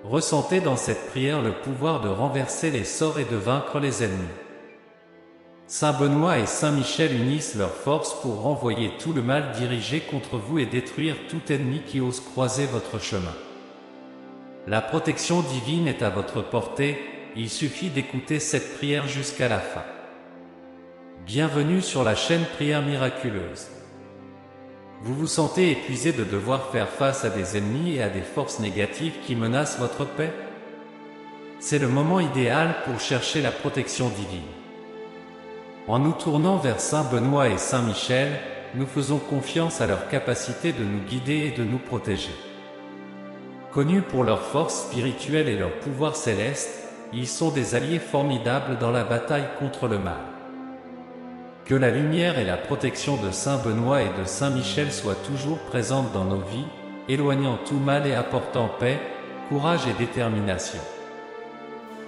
Ressentez dans cette prière le pouvoir de renverser les sorts et de vaincre les ennemis. Saint Benoît et Saint Michel unissent leurs forces pour renvoyer tout le mal dirigé contre vous et détruire tout ennemi qui ose croiser votre chemin. La protection divine est à votre portée, il suffit d'écouter cette prière jusqu'à la fin. Bienvenue sur la chaîne Prière Miraculeuse. Vous vous sentez épuisé de devoir faire face à des ennemis et à des forces négatives qui menacent votre paix? C'est le moment idéal pour chercher la protection divine. En nous tournant vers Saint Benoît et Saint Michel, nous faisons confiance à leur capacité de nous guider et de nous protéger. Connus pour leur force spirituelle et leur pouvoir céleste, ils sont des alliés formidables dans la bataille contre le mal. Que la lumière et la protection de Saint Benoît et de Saint Michel soient toujours présentes dans nos vies, éloignant tout mal et apportant paix, courage et détermination.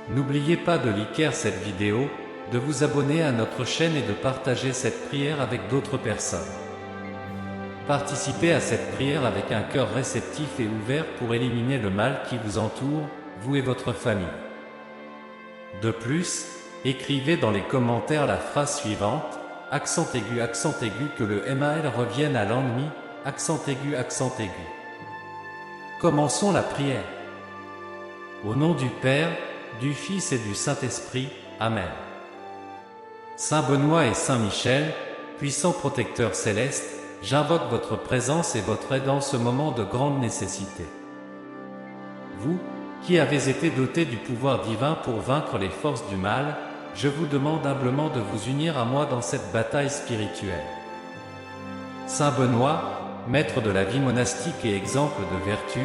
N'oubliez pas de liker cette vidéo, de vous abonner à notre chaîne et de partager cette prière avec d'autres personnes. Participez à cette prière avec un cœur réceptif et ouvert pour éliminer le mal qui vous entoure, vous et votre famille. De plus, écrivez dans les commentaires la phrase suivante: accent aigu, que le mal revienne à l'ennemi, accent aigu. Commençons la prière. Au nom du Père, du Fils et du Saint-Esprit, Amen. Saint Benoît et Saint Michel, puissants protecteurs célestes, j'invoque votre présence et votre aide en ce moment de grande nécessité. Vous, qui avez été dotés du pouvoir divin pour vaincre les forces du mal, je vous demande humblement de vous unir à moi dans cette bataille spirituelle. Saint Benoît, maître de la vie monastique et exemple de vertu,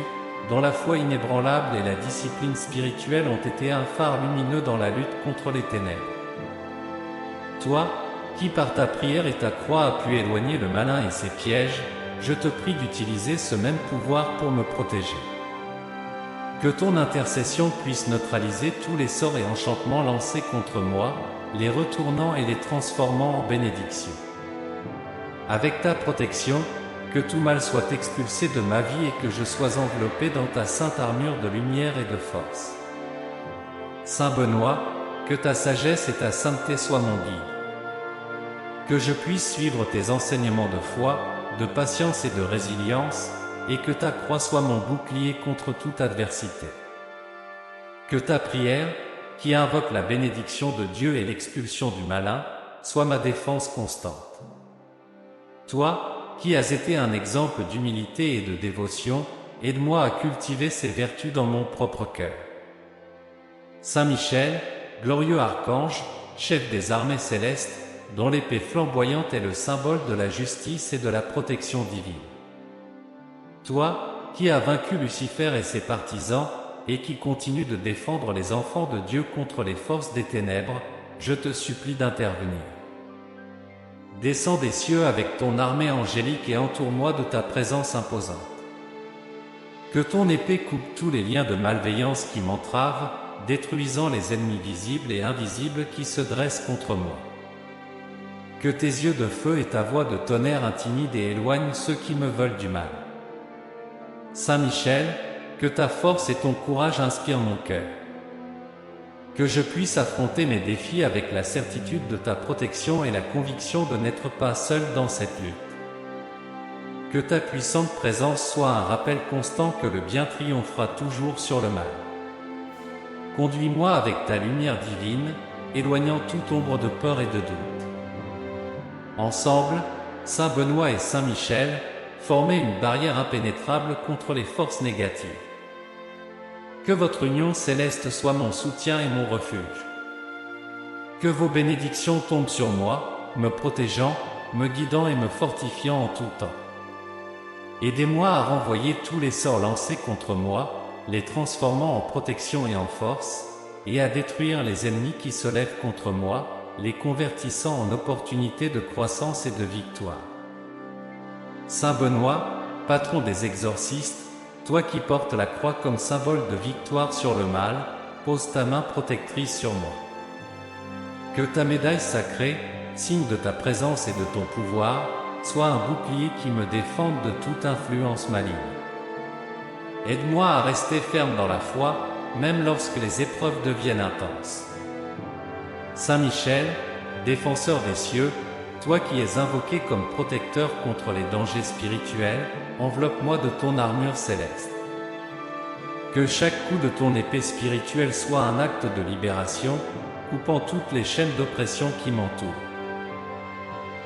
dont la foi inébranlable et la discipline spirituelle ont été un phare lumineux dans la lutte contre les ténèbres. Toi, qui par ta prière et ta croix as pu éloigner le malin et ses pièges, je te prie d'utiliser ce même pouvoir pour me protéger. Que ton intercession puisse neutraliser tous les sorts et enchantements lancés contre moi, les retournant et les transformant en bénédictions. Avec ta protection, que tout mal soit expulsé de ma vie et que je sois enveloppé dans ta sainte armure de lumière et de force. Saint Benoît, que ta sagesse et ta sainteté soient mon guide. Que je puisse suivre tes enseignements de foi, de patience et de résilience, et que ta croix soit mon bouclier contre toute adversité. Que ta prière, qui invoque la bénédiction de Dieu et l'expulsion du malin, soit ma défense constante. Toi, qui as été un exemple d'humilité et de dévotion, aide-moi à cultiver ces vertus dans mon propre cœur. Saint Michel, glorieux archange, chef des armées célestes, dont l'épée flamboyante est le symbole de la justice et de la protection divine. Toi, qui as vaincu Lucifer et ses partisans, et qui continues de défendre les enfants de Dieu contre les forces des ténèbres, je te supplie d'intervenir. Descends des cieux avec ton armée angélique et entoure-moi de ta présence imposante. Que ton épée coupe tous les liens de malveillance qui m'entravent, détruisant les ennemis visibles et invisibles qui se dressent contre moi. Que tes yeux de feu et ta voix de tonnerre intimident et éloignent ceux qui me veulent du mal. Saint Michel, que ta force et ton courage inspirent mon cœur. Que je puisse affronter mes défis avec la certitude de ta protection et la conviction de n'être pas seul dans cette lutte. Que ta puissante présence soit un rappel constant que le bien triomphera toujours sur le mal. Conduis-moi avec ta lumière divine, éloignant toute ombre de peur et de doute. Ensemble, Saint Benoît et Saint Michel, formez une barrière impénétrable contre les forces négatives. Que votre union céleste soit mon soutien et mon refuge. Que vos bénédictions tombent sur moi, me protégeant, me guidant et me fortifiant en tout temps. Aidez-moi à renvoyer tous les sorts lancés contre moi, les transformant en protection et en force, et à détruire les ennemis qui se lèvent contre moi, les convertissant en opportunités de croissance et de victoire. Saint Benoît, patron des exorcistes, toi qui portes la croix comme symbole de victoire sur le mal, pose ta main protectrice sur moi. Que ta médaille sacrée, signe de ta présence et de ton pouvoir, soit un bouclier qui me défende de toute influence maligne. Aide-moi à rester ferme dans la foi, même lorsque les épreuves deviennent intenses. Saint Michel, défenseur des cieux, toi qui es invoqué comme protecteur contre les dangers spirituels, enveloppe-moi de ton armure céleste. Que chaque coup de ton épée spirituelle soit un acte de libération, coupant toutes les chaînes d'oppression qui m'entourent.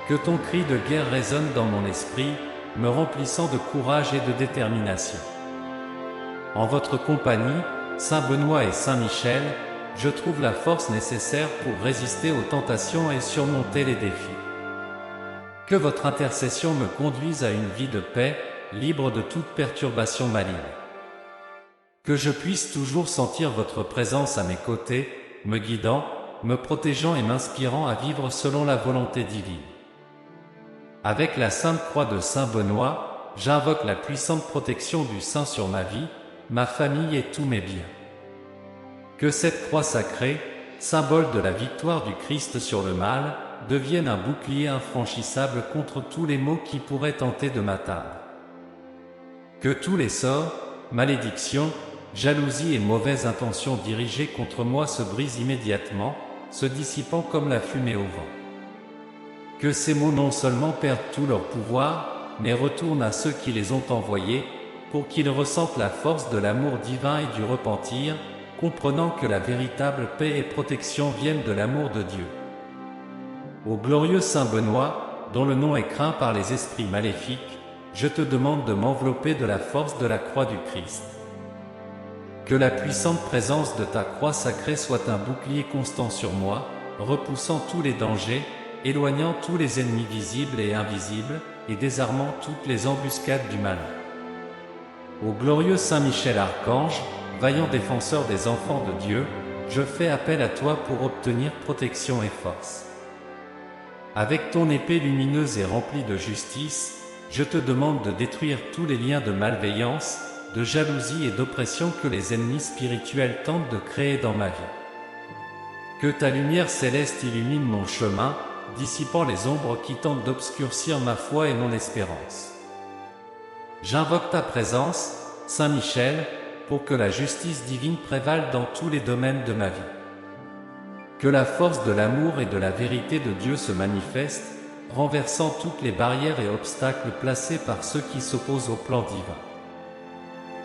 Que ton cri de guerre résonne dans mon esprit, me remplissant de courage et de détermination. En votre compagnie, Saint Benoît et Saint Michel, je trouve la force nécessaire pour résister aux tentations et surmonter les défis. Que votre intercession me conduise à une vie de paix, libre de toute perturbation maligne. Que je puisse toujours sentir votre présence à mes côtés, me guidant, me protégeant et m'inspirant à vivre selon la volonté divine. Avec la Sainte Croix de Saint Benoît, j'invoque la puissante protection du Saint sur ma vie, ma famille et tous mes biens. Que cette croix sacrée, symbole de la victoire du Christ sur le mal, devienne un bouclier infranchissable contre tous les maux qui pourraient tenter de m'atteindre. Que tous les sorts, malédictions, jalousies et mauvaises intentions dirigées contre moi se brisent immédiatement, se dissipant comme la fumée au vent. Que ces maux non seulement perdent tout leur pouvoir, mais retournent à ceux qui les ont envoyés, pour qu'ils ressentent la force de l'amour divin et du repentir, comprenant que la véritable paix et protection viennent de l'amour de Dieu. Ô glorieux Saint Benoît, dont le nom est craint par les esprits maléfiques, je te demande de m'envelopper de la force de la croix du Christ. Que la puissante présence de ta croix sacrée soit un bouclier constant sur moi, repoussant tous les dangers, éloignant tous les ennemis visibles et invisibles, et désarmant toutes les embuscades du malin. Ô glorieux Saint Michel Archange, vaillant défenseur des enfants de Dieu, je fais appel à toi pour obtenir protection et force. Avec ton épée lumineuse et remplie de justice, je te demande de détruire tous les liens de malveillance, de jalousie et d'oppression que les ennemis spirituels tentent de créer dans ma vie. Que ta lumière céleste illumine mon chemin, dissipant les ombres qui tentent d'obscurcir ma foi et mon espérance. J'invoque ta présence, Saint Michel, pour que la justice divine prévale dans tous les domaines de ma vie. Que la force de l'amour et de la vérité de Dieu se manifeste, renversant toutes les barrières et obstacles placés par ceux qui s'opposent au plan divin.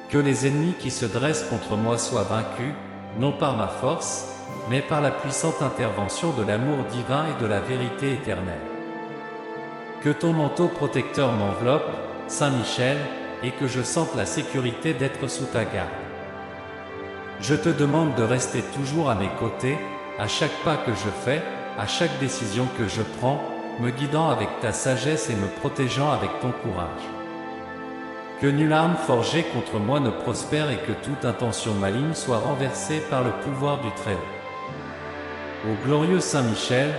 Que les ennemis qui se dressent contre moi soient vaincus, non par ma force, mais par la puissante intervention de l'amour divin et de la vérité éternelle. Que ton manteau protecteur m'enveloppe, Saint Michel, et que je sente la sécurité d'être sous ta garde. Je te demande de rester toujours à mes côtés, à chaque pas que je fais, à chaque décision que je prends, me guidant avec ta sagesse et me protégeant avec ton courage. Que nulle arme forgée contre moi ne prospère et que toute intention maligne soit renversée par le pouvoir du Très-Haut. Ô glorieux Saint Michel,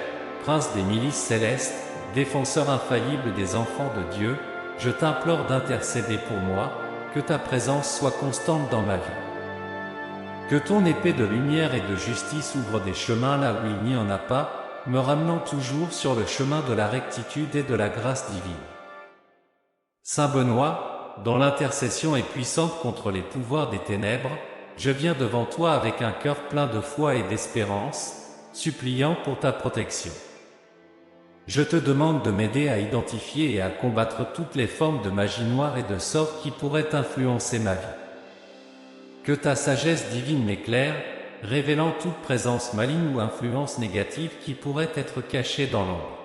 prince des milices célestes, défenseur infaillible des enfants de Dieu, je t'implore d'intercéder pour moi, que ta présence soit constante dans ma vie. Que ton épée de lumière et de justice ouvre des chemins là où il n'y en a pas, me ramenant toujours sur le chemin de la rectitude et de la grâce divine. Saint Benoît, dont l'intercession est puissante contre les pouvoirs des ténèbres, je viens devant toi avec un cœur plein de foi et d'espérance, suppliant pour ta protection. Je te demande de m'aider à identifier et à combattre toutes les formes de magie noire et de sorts qui pourraient influencer ma vie. Que ta sagesse divine m'éclaire, révélant toute présence maligne ou influence négative qui pourrait être cachée dans l'ombre.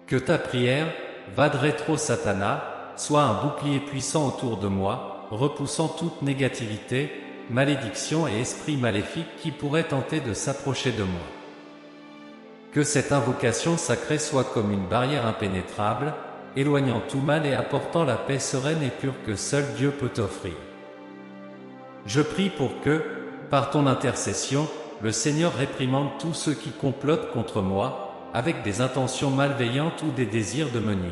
Que ta prière, Vade Retro Satana, soit un bouclier puissant autour de moi, repoussant toute négativité, malédiction et esprit maléfique qui pourrait tenter de s'approcher de moi. Que cette invocation sacrée soit comme une barrière impénétrable, éloignant tout mal et apportant la paix sereine et pure que seul Dieu peut offrir. Je prie pour que, par ton intercession, le Seigneur réprimande tous ceux qui complotent contre moi, avec des intentions malveillantes ou des désirs de me nuire.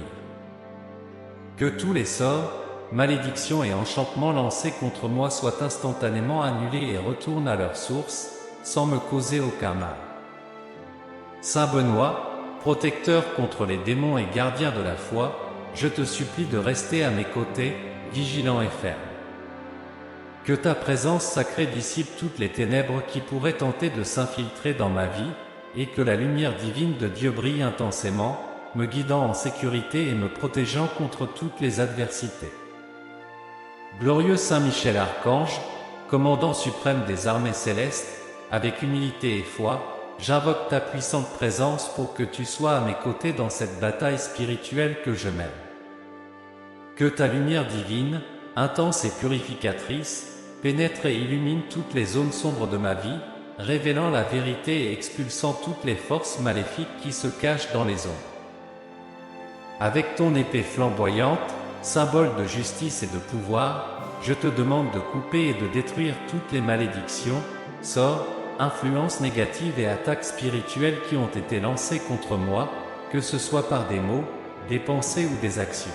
Que tous les sorts, malédictions et enchantements lancés contre moi soient instantanément annulés et retournent à leur source, sans me causer aucun mal. Saint Benoît, protecteur contre les démons et gardien de la foi, je te supplie de rester à mes côtés, vigilant et ferme. Que ta présence sacrée dissipe toutes les ténèbres qui pourraient tenter de s'infiltrer dans ma vie, et que la lumière divine de Dieu brille intensément, me guidant en sécurité et me protégeant contre toutes les adversités. Glorieux Saint Michel Archange, commandant suprême des armées célestes, avec humilité et foi, j'invoque ta puissante présence pour que tu sois à mes côtés dans cette bataille spirituelle que je mène. Que ta lumière divine, intense et purificatrice, pénètre et illumine toutes les zones sombres de ma vie, révélant la vérité et expulsant toutes les forces maléfiques qui se cachent dans les ombres. Avec ton épée flamboyante, symbole de justice et de pouvoir, je te demande de couper et de détruire toutes les malédictions, sorts, influences négatives et attaques spirituelles qui ont été lancées contre moi, que ce soit par des mots, des pensées ou des actions.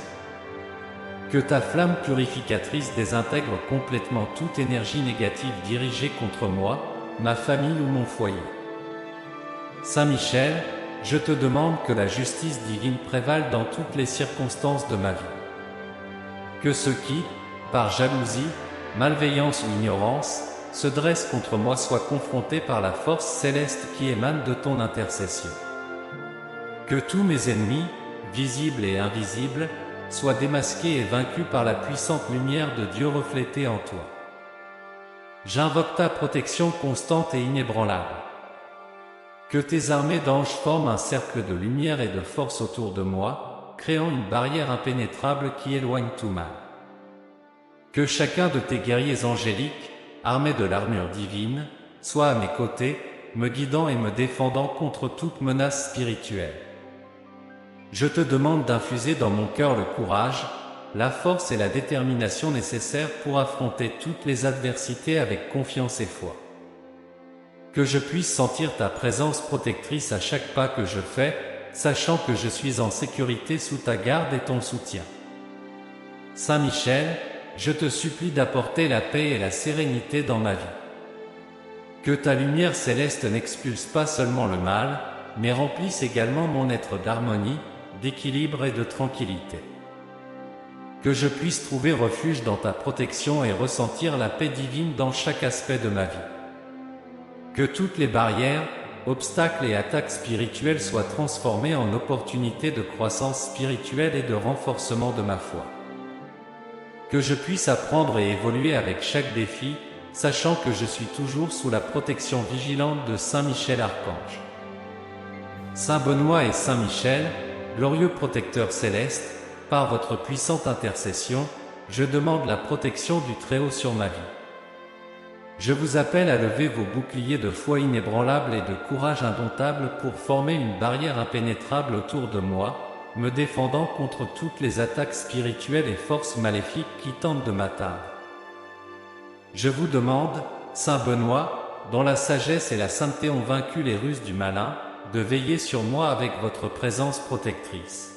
Que ta flamme purificatrice désintègre complètement toute énergie négative dirigée contre moi, ma famille ou mon foyer. Saint Michel, je te demande que la justice divine prévale dans toutes les circonstances de ma vie. Que ceux qui, par jalousie, malveillance ou ignorance, se dressent contre moi soient confrontés par la force céleste qui émane de ton intercession. Que tous mes ennemis, visibles et invisibles, soient démasqués et vaincus par la puissante lumière de Dieu reflétée en toi. J'invoque ta protection constante et inébranlable. Que tes armées d'anges forment un cercle de lumière et de force autour de moi, créant une barrière impénétrable qui éloigne tout mal. Que chacun de tes guerriers angéliques, armés de l'armure divine, soit à mes côtés, me guidant et me défendant contre toute menace spirituelle. Je te demande d'infuser dans mon cœur le courage, la force et la détermination nécessaires pour affronter toutes les adversités avec confiance et foi. Que je puisse sentir ta présence protectrice à chaque pas que je fais, sachant que je suis en sécurité sous ta garde et ton soutien. Saint Michel, je te supplie d'apporter la paix et la sérénité dans ma vie. Que ta lumière céleste n'expulse pas seulement le mal, mais remplisse également mon être d'harmonie, d'équilibre et de tranquillité. Que je puisse trouver refuge dans ta protection et ressentir la paix divine dans chaque aspect de ma vie. Que toutes les barrières, obstacles et attaques spirituelles soient transformées en opportunités de croissance spirituelle et de renforcement de ma foi. Que je puisse apprendre et évoluer avec chaque défi, sachant que je suis toujours sous la protection vigilante de Saint Michel Archange. Saint Benoît et Saint Michel, glorieux protecteurs célestes, par votre puissante intercession, je demande la protection du Très-Haut sur ma vie. Je vous appelle à lever vos boucliers de foi inébranlables et de courage indomptable pour former une barrière impénétrable autour de moi, me défendant contre toutes les attaques spirituelles et forces maléfiques qui tentent de m'atteindre. Je vous demande, Saint Benoît, dont la sagesse et la sainteté ont vaincu les ruses du malin, de veiller sur moi avec votre présence protectrice.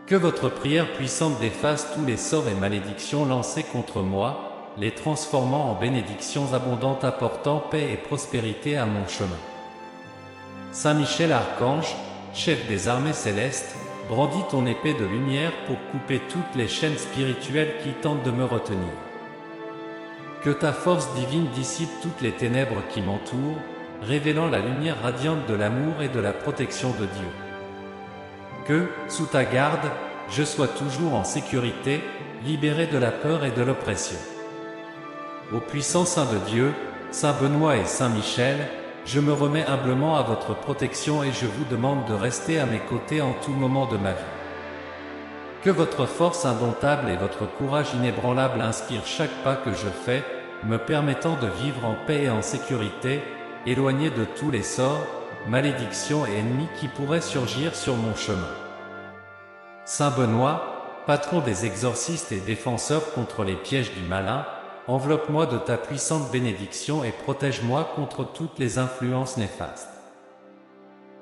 Que votre prière puissante défasse tous les sorts et malédictions lancés contre moi, les transformant en bénédictions abondantes apportant paix et prospérité à mon chemin. Saint Michel Archange, chef des armées célestes, brandis ton épée de lumière pour couper toutes les chaînes spirituelles qui tentent de me retenir. Que ta force divine dissipe toutes les ténèbres qui m'entourent, révélant la lumière radiante de l'amour et de la protection de Dieu. Que, sous ta garde, je sois toujours en sécurité, libéré de la peur et de l'oppression. Ô puissant Saint de Dieu, Saint Benoît et Saint Michel, je me remets humblement à votre protection et je vous demande de rester à mes côtés en tout moment de ma vie. Que votre force indomptable et votre courage inébranlable inspirent chaque pas que je fais, me permettant de vivre en paix et en sécurité, éloigné de tous les sorts, malédictions et ennemis qui pourraient surgir sur mon chemin. Saint Benoît, patron des exorcistes et défenseur contre les pièges du malin, enveloppe-moi de ta puissante bénédiction et protège-moi contre toutes les influences néfastes.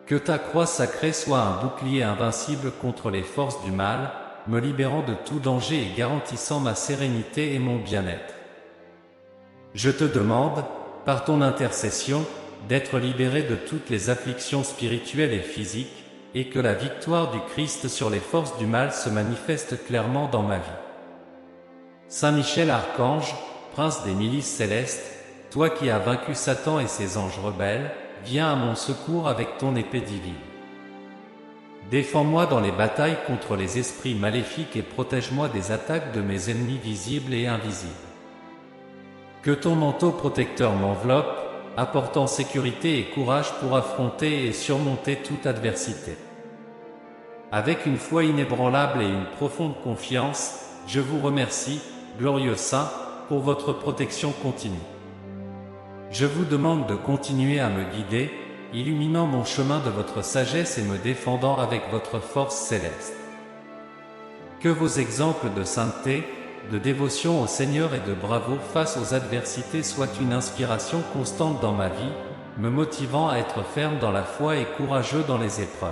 Que ta croix sacrée soit un bouclier invincible contre les forces du mal, me libérant de tout danger et garantissant ma sérénité et mon bien-être. Je te demande, par ton intercession, d'être libéré de toutes les afflictions spirituelles et physiques, et que la victoire du Christ sur les forces du mal se manifeste clairement dans ma vie. Saint Michel Archange, prince des milices célestes, toi qui as vaincu Satan et ses anges rebelles, viens à mon secours avec ton épée divine. Défends-moi dans les batailles contre les esprits maléfiques et protège-moi des attaques de mes ennemis visibles et invisibles. Que ton manteau protecteur m'enveloppe, apportant sécurité et courage pour affronter et surmonter toute adversité. Avec une foi inébranlable et une profonde confiance, je vous remercie, glorieux Saint, pour votre protection continue. Je vous demande de continuer à me guider, illuminant mon chemin de votre sagesse et me défendant avec votre force céleste. Que vos exemples de sainteté, de dévotion au Seigneur et de bravoure face aux adversités soient une inspiration constante dans ma vie, me motivant à être ferme dans la foi et courageux dans les épreuves.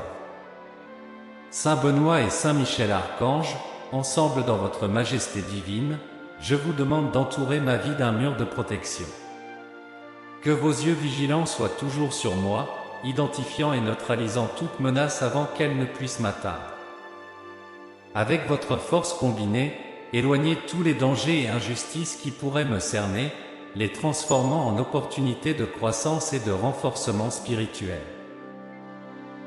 Saint Benoît et Saint Michel Archange, ensemble dans votre majesté divine, je vous demande d'entourer ma vie d'un mur de protection. Que vos yeux vigilants soient toujours sur moi, identifiant et neutralisant toute menace avant qu'elle ne puisse m'atteindre. Avec votre force combinée, éloignez tous les dangers et injustices qui pourraient me cerner, les transformant en opportunités de croissance et de renforcement spirituel.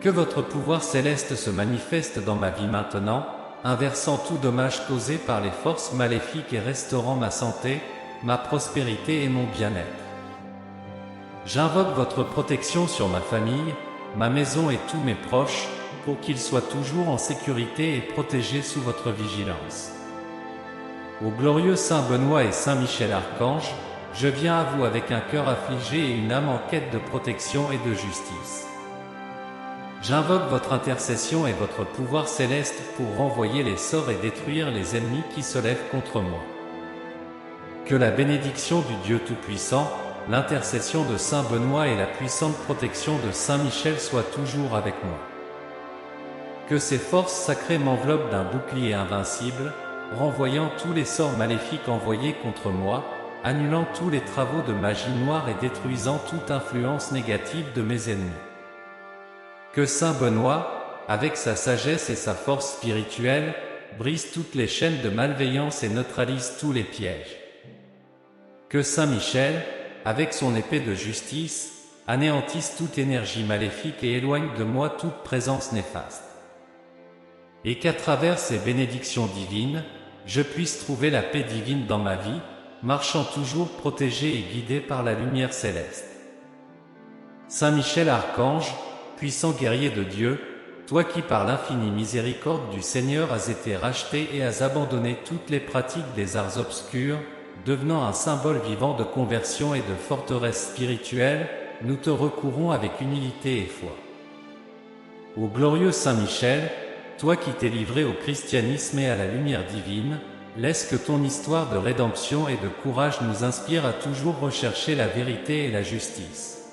Que votre pouvoir céleste se manifeste dans ma vie maintenant, inversant tout dommage causé par les forces maléfiques et restaurant ma santé, ma prospérité et mon bien-être. J'invoque votre protection sur ma famille, ma maison et tous mes proches, pour qu'ils soient toujours en sécurité et protégés sous votre vigilance. Ô glorieux Saint Benoît et Saint Michel Archange, je viens à vous avec un cœur affligé et une âme en quête de protection et de justice. J'invoque votre intercession et votre pouvoir céleste pour renvoyer les sorts et détruire les ennemis qui se lèvent contre moi. Que la bénédiction du Dieu Tout-Puissant, l'intercession de Saint Benoît et la puissante protection de Saint Michel soient toujours avec moi. Que ces forces sacrées m'enveloppent d'un bouclier invincible, renvoyant tous les sorts maléfiques envoyés contre moi, annulant tous les travaux de magie noire et détruisant toute influence négative de mes ennemis. Que Saint Benoît, avec sa sagesse et sa force spirituelle, brise toutes les chaînes de malveillance et neutralise tous les pièges. Que Saint Michel, avec son épée de justice, anéantisse toute énergie maléfique et éloigne de moi toute présence néfaste. Et qu'à travers ces bénédictions divines, je puisse trouver la paix divine dans ma vie, marchant toujours protégé et guidé par la lumière céleste. Saint Michel Archange, puissant guerrier de Dieu, toi qui par l'infinie miséricorde du Seigneur as été racheté et as abandonné toutes les pratiques des arts obscurs, devenant un symbole vivant de conversion et de forteresse spirituelle, nous te recourons avec humilité et foi. Ô glorieux Saint Michel, toi qui t'es livré au christianisme et à la lumière divine, laisse que ton histoire de rédemption et de courage nous inspire à toujours rechercher la vérité et la justice.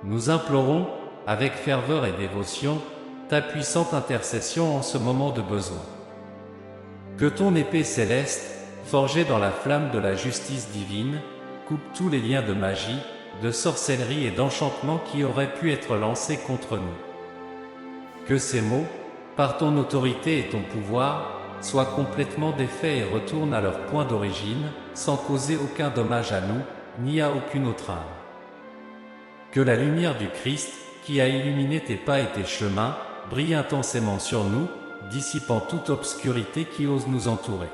Nous implorons, avec ferveur et dévotion, ta puissante intercession en ce moment de besoin. Que ton épée céleste, forgée dans la flamme de la justice divine, coupe tous les liens de magie, de sorcellerie et d'enchantement qui auraient pu être lancés contre nous. Que ces mots, par ton autorité et ton pouvoir, soient complètement défaits et retournent à leur point d'origine, sans causer aucun dommage à nous, ni à aucune autre âme. Que la lumière du Christ, qui a illuminé tes pas et tes chemins, brille intensément sur nous, dissipant toute obscurité qui ose nous entourer.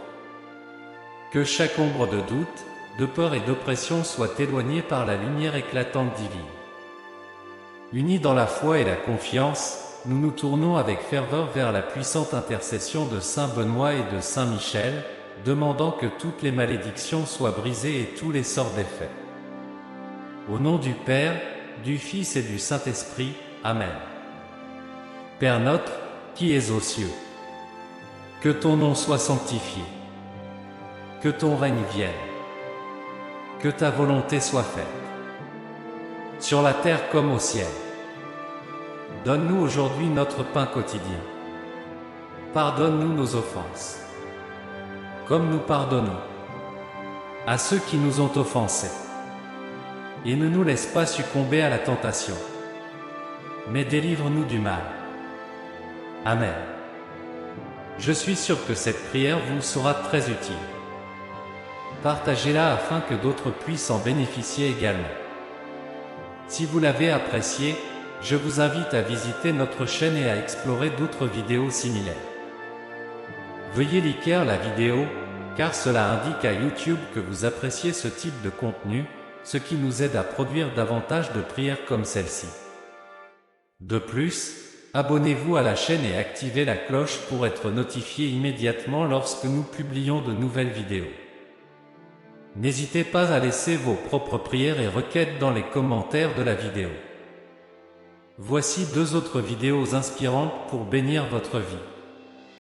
Que chaque ombre de doute, de peur et d'oppression soit éloignée par la lumière éclatante divine. Unis dans la foi et la confiance, nous nous tournons avec ferveur vers la puissante intercession de Saint Benoît et de Saint Michel, demandant que toutes les malédictions soient brisées et tous les sorts défaits. Au nom du Père, du Fils et du Saint-Esprit, Amen. Père notre, qui es aux cieux, que ton nom soit sanctifié, que ton règne vienne, que ta volonté soit faite, sur la terre comme au ciel. Donne-nous aujourd'hui notre pain quotidien. Pardonne-nous nos offenses, comme nous pardonnons à ceux qui nous ont offensés. Et ne nous laisse pas succomber à la tentation, mais délivre-nous du mal. Amen. Je suis sûr que cette prière vous sera très utile. Partagez-la afin que d'autres puissent en bénéficier également. Si vous l'avez apprécié, je vous invite à visiter notre chaîne et à explorer d'autres vidéos similaires. Veuillez liker la vidéo, car cela indique à YouTube que vous appréciez ce type de contenu, ce qui nous aide à produire davantage de prières comme celle-ci. De plus, abonnez-vous à la chaîne et activez la cloche pour être notifié immédiatement lorsque nous publions de nouvelles vidéos. N'hésitez pas à laisser vos propres prières et requêtes dans les commentaires de la vidéo. Voici 2 autres vidéos inspirantes pour bénir votre vie.